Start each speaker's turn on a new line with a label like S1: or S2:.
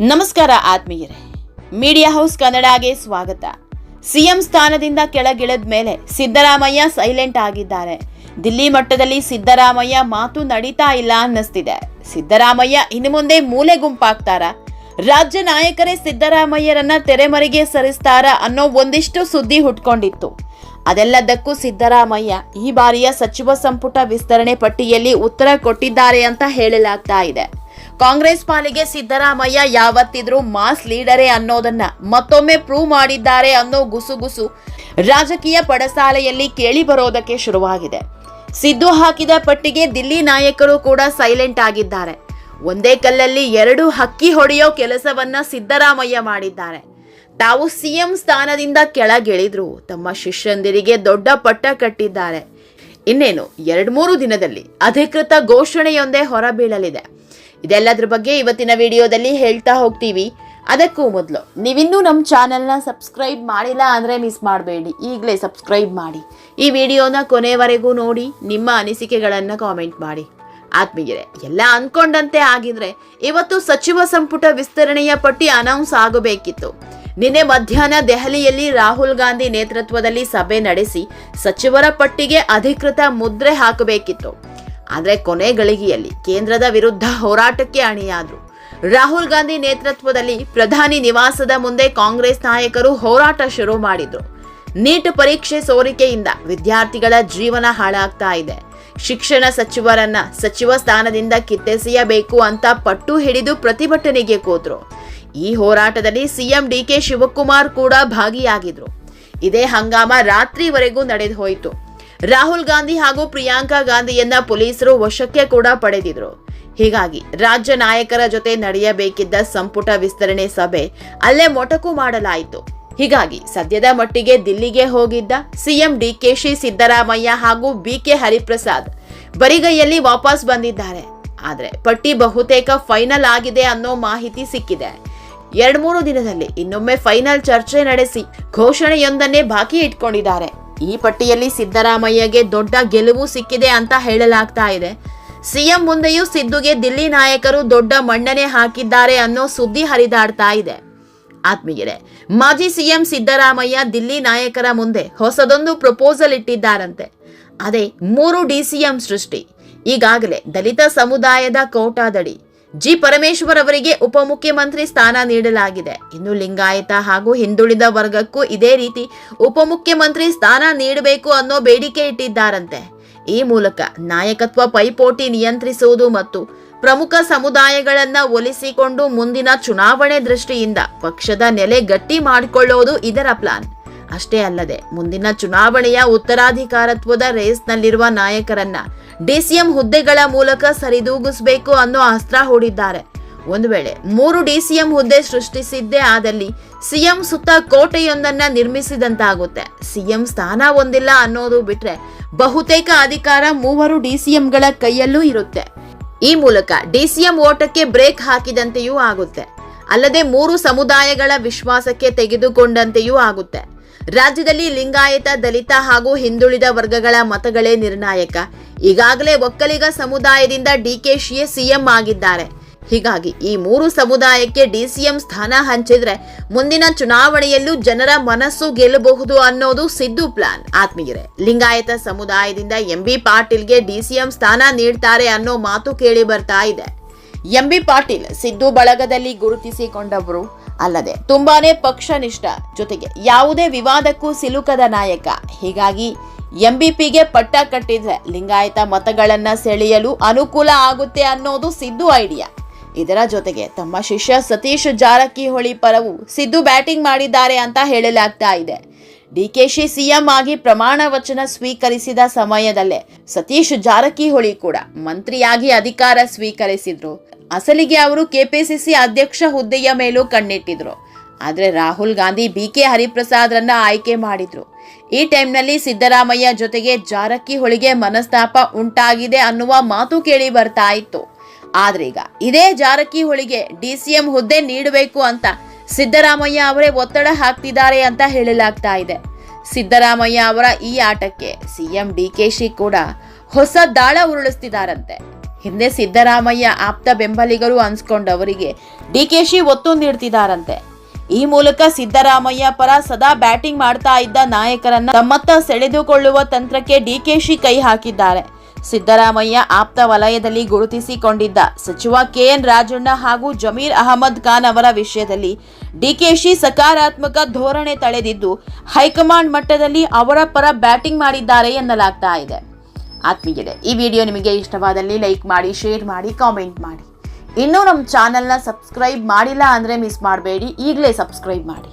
S1: ನಮಸ್ಕಾರ ಆತ್ಮೀಯರೇ, media house ಕನ್ನಡಗೆ ಸ್ವಾಗತ. ಸಿಎಂ ಸ್ಥಾನದಿಂದ ಕೆಳಗಿಳಿದ ಮೇಲೆ ಸಿದ್ದರಾಮಯ್ಯ ಸೈಲೆಂಟ್ ಆಗಿದ್ದಾರೆ. ದಿಲ್ಲಿ ಮಟ್ಟದಲ್ಲಿ ಸಿದ್ದರಾಮಯ್ಯ ಮಾತು ನಡೀತಾ ಇಲ್ಲ ಅನ್ನಿಸ್ತಿದೆ. ಸಿದ್ದರಾಮಯ್ಯ ಇನ್ನು ಮುಂದೆ ಮೂಲೆ ಗುಂಪಾಗ್ತಾರ? ರಾಜ್ಯ ನಾಯಕರೇ ಸಿದ್ದರಾಮಯ್ಯರನ್ನ ತೆರೆಮರೆಗೆ ಸರಿಸ್ತಾರ ಅನ್ನೋ ಒಂದಿಷ್ಟು ಸುದ್ದಿ ಹುಟ್ಕೊಂಡಿತ್ತು. ಅದೆಲ್ಲದಕ್ಕೂ ಸಿದ್ದರಾಮಯ್ಯ ಈ ಬಾರಿಯ ಸಚಿವ ಸಂಪುಟ ವಿಸ್ತರಣೆ ಪಟ್ಟಿಯಲ್ಲಿ ಉತ್ತರ ಕೊಟ್ಟಿದ್ದಾರೆ ಅಂತ ಹೇಳಲಾಗ್ತಾ ಇದೆ. ಕಾಂಗ್ರೆಸ್ ಪಾಲಿಗೆ ಸಿದ್ದರಾಮಯ್ಯ ಯಾವತ್ತಿದ್ರೂ ಮಾಸ್ ಲೀಡರೇ ಅನ್ನೋದನ್ನ ಮತ್ತೊಮ್ಮೆ ಪ್ರೂವ್ ಮಾಡಿದ್ದಾರೆ ಅನ್ನೋ ಗುಸುಗುಸು ರಾಜಕೀಯ ಪಡಸಾಲೆಯಲ್ಲಿ ಕೇಳಿ ಬರೋದಕ್ಕೆ ಶುರುವಾಗಿದೆ. ಸಿದ್ದು ಹಾಕಿದ ಪಟ್ಟಿಗೆ ದಿಲ್ಲಿ ನಾಯಕರು ಕೂಡ ಸೈಲೆಂಟ್ ಆಗಿದ್ದಾರೆ. ಒಂದೇ ಕಲ್ಲಲ್ಲಿ ಎರಡು ಹಕ್ಕಿ ಹೊಡೆಯೋ ಕೆಲಸವನ್ನ ಸಿದ್ದರಾಮಯ್ಯ ಮಾಡಿದ್ದಾರೆ. ತಾವು ಸಿಎಂ ಸ್ಥಾನದಿಂದ ಕೆಳಗಿಳಿದ್ರು ತಮ್ಮ ಶಿಷ್ಯಂದಿರಿಗೆ ದೊಡ್ಡ ಪಟ್ಟ ಕಟ್ಟಿದ್ದಾರೆ. ಇನ್ನೇನು 2-3 ದಿನದಲ್ಲಿ ಅಧಿಕೃತ ಘೋಷಣೆಯೊಂದೇ ಹೊರಬೀಳಲಿದೆ. ಇದೆಲ್ಲದ್ರ ಬಗ್ಗೆ ಇವತ್ತಿನ ವಿಡಿಯೋದಲ್ಲಿ ಹೇಳ್ತಾ ಹೋಗ್ತೀವಿ. ಅದಕ್ಕೂ ಮೊದಲು ನೀವಿನ್ನೂ ನಮ್ಮ ಚಾನೆಲ್ನ ಸಬ್ಸ್ಕ್ರೈಬ್ ಮಾಡಿಲ್ಲ ಅಂದರೆ ಮಿಸ್ ಮಾಡಬೇಡಿ, ಈಗಲೇ ಸಬ್ಸ್ಕ್ರೈಬ್ ಮಾಡಿ. ಈ ವಿಡಿಯೋನ ಕೊನೆವರೆಗೂ ನೋಡಿ, ನಿಮ್ಮ ಅನಿಸಿಕೆಗಳನ್ನು ಕಾಮೆಂಟ್ ಮಾಡಿ. ಆತ್ಮೀಯರೇ, ಎಲ್ಲ ಅನ್ಕೊಂಡಂತೆ ಆಗಿದ್ರೆ ಇವತ್ತು ಸಚಿವ ಸಂಪುಟ ವಿಸ್ತರಣೆಯ ಪಟ್ಟಿ ಅನೌನ್ಸ್ ಆಗಬೇಕಿತ್ತು. ನಿನ್ನೆ ಮಧ್ಯಾಹ್ನ ದೆಹಲಿಯಲ್ಲಿ ರಾಹುಲ್ ಗಾಂಧಿ ನೇತೃತ್ವದಲ್ಲಿ ಸಭೆ ನಡೆಸಿ ಸಚಿವರ ಪಟ್ಟಿಗೆ ಅಧಿಕೃತ ಮುದ್ರೆ ಹಾಕಬೇಕಿತ್ತು. ಆದರೆ ಕೊನೆ ಗಳಿಗೆಯಲ್ಲಿ ಕೇಂದ್ರದ ವಿರುದ್ಧ ಹೋರಾಟಕ್ಕೆ ಅಣಿಯಾದ್ರು. ರಾಹುಲ್ ಗಾಂಧಿ ನೇತೃತ್ವದಲ್ಲಿ ಪ್ರಧಾನಿ ನಿವಾಸದ ಮುಂದೆ ಕಾಂಗ್ರೆಸ್ ನಾಯಕರು ಹೋರಾಟ ಶುರು ಮಾಡಿದ್ರು. ನೀಟ್ ಪರೀಕ್ಷೆ ಸೋರಿಕೆಯಿಂದ ವಿದ್ಯಾರ್ಥಿಗಳ ಜೀವನ ಹಾಳಾಗ್ತಾ ಇದೆ. ಶಿಕ್ಷಣ ಸಚಿವರನ್ನ ಸಚಿವ ಸ್ಥಾನದಿಂದ ಕಿತ್ತೆಸೆಯಬೇಕು ಅಂತ ಪಟ್ಟು ಹಿಡಿದು ಪ್ರತಿಭಟನೆಗೆ ಕೂತ್ರು. ಈ ಹೋರಾಟದಲ್ಲಿ ಸಿಎಂ ಡಿಕೆ ಶಿವಕುಮಾರ್ ಕೂಡ ಭಾಗಿಯಾಗಿದ್ರು. ಇದೇ ಹಂಗಾಮ ರಾತ್ರಿವರೆಗೂ ನಡೆದು ಹೋಯಿತು. ರಾಹುಲ್ ಗಾಂಧಿ ಹಾಗೂ ಪ್ರಿಯಾಂಕಾ ಗಾಂಧಿಯನ್ನ ಪೊಲೀಸರು ವಶಕ್ಕೆ ಕೂಡ ಪಡೆದಿದ್ರು. ಹೀಗಾಗಿ ರಾಜ್ಯ ನಾಯಕರ ಜೊತೆ ನಡೆಯಬೇಕಿದ್ದ ಸಂಪುಟ ವಿಸ್ತರಣೆ ಸಭೆ ಅಲ್ಲೇ ಮೊಟಕು ಮಾಡಲಾಯಿತು. ಹೀಗಾಗಿ ಸದ್ಯದ ಮಟ್ಟಿಗೆ ದಿಲ್ಲಿಗೆ ಹೋಗಿದ್ದ ಸಿಎಂ ಡಿಕೆಶಿ, ಸಿದ್ದರಾಮಯ್ಯ ಹಾಗೂ ಬಿಕೆ ಹರಿಪ್ರಸಾದ್ ಬರಿಗೈಯಲ್ಲಿ ವಾಪಸ್ ಬಂದಿದ್ದಾರೆ. ಆದ್ರೆ ಪಟ್ಟಿ ಬಹುತೇಕ ಫೈನಲ್ ಆಗಿದೆ ಅನ್ನೋ ಮಾಹಿತಿ ಸಿಕ್ಕಿದೆ. 2-3 ದಿನದಲ್ಲಿ ಇನ್ನೊಮ್ಮೆ ಫೈನಲ್ ಚರ್ಚೆ ನಡೆಸಿ ಘೋಷಣೆಯೊಂದನ್ನೇ ಬಾಕಿ ಇಟ್ಕೊಂಡಿದ್ದಾರೆ. ಈ ಪಟ್ಟಿಯಲ್ಲಿ ಸಿದ್ದರಾಮಯ್ಯಗೆ ದೊಡ್ಡ ಗೆಲುವು ಸಿಕ್ಕಿದೆ ಅಂತ ಹೇಳಲಾಗ್ತಾ ಇದೆ. ಸಿಎಂ ಮುಂದೆಯೂ ಸಿದ್ದುಗೆ ದಿಲ್ಲಿ ನಾಯಕರು ದೊಡ್ಡ ಮನ್ನಣೆ ಹಾಕಿದ್ದಾರೆ ಅನ್ನೋ ಸುದ್ದಿ ಹರಿದಾಡ್ತಾ ಇದೆ. ಆತ್ಮೀಯರೇ, ಮಾಜಿ ಸಿಎಂ ಸಿದ್ದರಾಮಯ್ಯ ದಿಲ್ಲಿ ನಾಯಕರ ಮುಂದೆ ಹೊಸದೊಂದು ಪ್ರಪೋಸಲ್ ಇಟ್ಟಿದ್ದಾರಂತೆ. ಅದೇ 3 DCM ಸೃಷ್ಟಿ. ಈಗಾಗಲೇ ದಲಿತ ಸಮುದಾಯದ ಕೋಟಾದಡಿ ಜಿ ಪರಮೇಶ್ವರ್ ಅವರಿಗೆ ಉಪಮುಖ್ಯಮಂತ್ರಿ ಸ್ಥಾನ ನೀಡಲಾಗಿದೆ. ಇನ್ನು ಲಿಂಗಾಯತ ಹಾಗೂ ಹಿಂದುಳಿದ ವರ್ಗಕ್ಕೂ ಇದೇ ರೀತಿ ಉಪಮುಖ್ಯಮಂತ್ರಿ ಸ್ಥಾನ ನೀಡಬೇಕು ಅನ್ನೋ ಬೇಡಿಕೆ ಇಟ್ಟಿದ್ದಾರಂತೆ. ಈ ಮೂಲಕ ನಾಯಕತ್ವ ಪೈಪೋಟಿ ನಿಯಂತ್ರಿಸುವುದು ಮತ್ತು ಪ್ರಮುಖ ಸಮುದಾಯಗಳನ್ನ ಒಲಿಸಿಕೊಂಡು ಮುಂದಿನ ಚುನಾವಣೆ ದೃಷ್ಟಿಯಿಂದ ಪಕ್ಷದ ನೆಲೆ ಗಟ್ಟಿ ಮಾಡಿಕೊಳ್ಳೋದು ಇದರ ಪ್ಲಾನ್. ಅಷ್ಟೇ ಅಲ್ಲದೆ ಮುಂದಿನ ಚುನಾವಣೆಯ ಉತ್ತರಾಧಿಕಾರತ್ವದ ರೇಸ್ನಲ್ಲಿರುವ ನಾಯಕರನ್ನ DCM ಹುದ್ದೆಗಳ ಮೂಲಕ ಸರಿದೂಗಿಸಬೇಕು ಅನ್ನೋ ಅಸ್ತ್ರ ಹೂಡಿದ್ದಾರೆ. ಒಂದು ವೇಳೆ 3 DCM ಹುದ್ದೆ ಸೃಷ್ಟಿಸಿದ್ದೇ ಆದಲ್ಲಿ ಸಿಎಂ ಸುತ್ತ ಕೋಟೆಯೊಂದನ್ನ ನಿರ್ಮಿಸಿದಂತಾಗುತ್ತೆ. ಸಿಎಂ ಸ್ಥಾನ ಹೊಂದಿಲ್ಲ ಅನ್ನೋದು ಬಿಟ್ರೆ ಬಹುತೇಕ ಅಧಿಕಾರ 3 DCMಗಳ ಕೈಯಲ್ಲೂ ಇರುತ್ತೆ. ಈ ಮೂಲಕ DCM ಓಟಕ್ಕೆ ಬ್ರೇಕ್ ಹಾಕಿದಂತೆಯೂ ಆಗುತ್ತೆ. ಅಲ್ಲದೆ 3 ಸಮುದಾಯಗಳ ವಿಶ್ವಾಸಕ್ಕೆ ತೆಗೆದುಕೊಂಡಂತೆಯೂ ಆಗುತ್ತೆ. ರಾಜ್ಯದಲ್ಲಿ ಲಿಂಗಾಯತ, ದಲಿತ ಹಾಗೂ ಹಿಂದುಳಿದ ವರ್ಗಗಳ ಮತಗಳೇ ನಿರ್ಣಾಯಕ. ಈಗಾಗಲೇ ಒಕ್ಕಲಿಗ ಸಮುದಾಯದಿಂದ ಡಿಕೆಶಿಯೇ ಸಿಎಂ ಆಗಿದ್ದಾರೆ. ಹೀಗಾಗಿ ಈ 3 ಸಮುದಾಯಕ್ಕೆ DCM ಸ್ಥಾನ ಹಂಚಿದ್ರೆ ಮುಂದಿನ ಚುನಾವಣೆಯಲ್ಲೂ ಜನರ ಮನಸ್ಸು ಗೆಲ್ಲಬಹುದು ಅನ್ನೋದು ಸಿದ್ದು ಪ್ಲಾನ್. ಆತ್ಮೀಯರೇ, ಲಿಂಗಾಯತ ಸಮುದಾಯದಿಂದ MB ಪಾಟೀಲ್ಗೆ DCM ಸ್ಥಾನ ನೀಡ್ತಾರೆ ಅನ್ನೋ ಮಾತು ಕೇಳಿ ಬರ್ತಾ ಇದೆ. MB ಪಾಟೀಲ್ ಸಿದ್ದು ಬಳಗದಲ್ಲಿ ಗುರುತಿಸಿಕೊಂಡವರು ಅಲ್ಲದೆ ತುಂಬಾನೇ ಪಕ್ಷನಿಷ್ಠ, ಜೊತೆಗೆ ಯಾವುದೇ ವಿವಾದಕ್ಕೂ ಸಿಲುಕದ ನಾಯಕ. ಹೀಗಾಗಿ MBPಗೆ ಪಟ್ಟ ಕಟ್ಟಿದ್ರೆ ಲಿಂಗಾಯತ ಮತಗಳನ್ನ ಸೆಳೆಯಲು ಅನುಕೂಲ ಆಗುತ್ತೆ ಅನ್ನೋದು ಸಿದ್ದು ಐಡಿಯಾ. ಇದರ ಜೊತೆಗೆ ತಮ್ಮ ಶಿಷ್ಯ ಸತೀಶ್ ಜಾರಕಿಹೊಳಿ ಪರವೂ ಸಿದ್ದು ಬ್ಯಾಟಿಂಗ್ ಮಾಡಿದ್ದಾರೆ ಅಂತ ಹೇಳಲಾಗ್ತಾ ಇದೆ. ಡಿಕೆಶಿ ಸಿಎಂ ಆಗಿ ಪ್ರಮಾಣ ವಚನ ಸ್ವೀಕರಿಸಿದ ಸಮಯದಲ್ಲೇ ಸತೀಶ್ ಜಾರಕಿಹೊಳಿ ಕೂಡ ಮಂತ್ರಿಯಾಗಿ ಅಧಿಕಾರ ಸ್ವೀಕರಿಸಿದ್ರು. ಅಸಲಿಗೆ ಅವರು ಕೆಪಿಸಿಸಿ ಅಧ್ಯಕ್ಷ ಹುದ್ದೆಯ ಮೇಲೂ ಕಣ್ಣಿಟ್ಟಿದ್ರು. ಆದ್ರೆ ರಾಹುಲ್ ಗಾಂಧಿ ಬಿಕೆ ಹರಿಪ್ರಸಾದ್ರನ್ನ ಆಯ್ಕೆ ಮಾಡಿದ್ರು. ಈ ಟೈಮ್ನಲ್ಲಿ ಸಿದ್ದರಾಮಯ್ಯ ಜೊತೆಗೆ ಜಾರಕಿಹೊಳಿಗೆ ಮನಸ್ತಾಪ ಉಂಟಾಗಿದೆ ಅನ್ನುವ ಮಾತು ಕೇಳಿ ಬರ್ತಾ ಇತ್ತು. ಆದ್ರೀಗ ಇದೇ ಜಾರಕಿಹೊಳಿಗೆ DCM ಹುದ್ದೆ ನೀಡಬೇಕು ಅಂತ ಸಿದ್ದರಾಮಯ್ಯ ಅವರೇ ಒತ್ತಡ ಹಾಕ್ತಿದ್ದಾರೆ ಅಂತ ಹೇಳಲಾಗ್ತಾ ಇದೆ. ಸಿದ್ದರಾಮಯ್ಯ ಅವರ ಈ ಆಟಕ್ಕೆ ಸಿಎಂ ಡಿಕೆಶಿ ಕೂಡ ಹೊಸ ದಾಳ ಉರುಳಿಸ್ತಿದ್ದಾರಂತೆ. ಹಿಂದೆ ಸಿದ್ದರಾಮಯ್ಯ ಆಪ್ತ ಬೆಂಬಲಿಗರು ಅನ್ಸ್ಕೊಂಡವರಿಗೆ ಡಿಕೆಶಿ ಒತ್ತು ನೀಡ್ತಿದ್ದಾರಂತೆ. ಈ ಮೂಲಕ ಸಿದ್ದರಾಮಯ್ಯ ಪರ ಸದಾ ಬ್ಯಾಟಿಂಗ್ ಮಾಡ್ತಾ ಇದ್ದ ನಾಯಕರನ್ನ ತಮ್ಮತ್ತ ಸೆಳೆದುಕೊಳ್ಳುವ ತಂತ್ರಕ್ಕೆ ಡಿಕೆಶಿ ಕೈ ಹಾಕಿದ್ದಾರೆ. ಸಿದ್ದರಾಮಯ್ಯ ಆಪ್ತ ವಲಯದಲ್ಲಿ ಗುರುತಿಸಿಕೊಂಡಿದ್ದ ಸಚಿವ ಕೆಎನ್ ರಾಜಣ್ಣ ಹಾಗೂ ಜಮೀರ್ ಅಹಮದ್ ಖಾನ್ ಅವರ ವಿಷಯದಲ್ಲಿ ಡಿಕೆಶಿ ಸಕಾರಾತ್ಮಕ ಧೋರಣೆ ತಳೆದಿದ್ದು ಹೈಕಮಾಂಡ್ ಮಟ್ಟದಲ್ಲಿ ಅವರ ಪರ ಬ್ಯಾಟಿಂಗ್ ಮಾಡಿದ್ದಾರೆ ಎನ್ನಲಾಗ್ತಾ ಇದೆ. ಆತ್ಮೀಯರೇ, ಈ ವಿಡಿಯೋ ನಿಮಗೆ ಇಷ್ಟವಾದಲ್ಲಿ ಲೈಕ್ ಮಾಡಿ, ಶೇರ್ ಮಾಡಿ, ಕಾಮೆಂಟ್ ಮಾಡಿ. ಇನ್ನೂ ನಮ್ಮ ಚಾನೆಲ್ನ ಸಬ್ಸ್ಕ್ರೈಬ್ ಮಾಡಿಲ್ಲ ಅಂದರೆ ಮಿಸ್ ಮಾಡಬೇಡಿ, ಈಗಲೇ ಸಬ್ಸ್ಕ್ರೈಬ್ ಮಾಡಿ.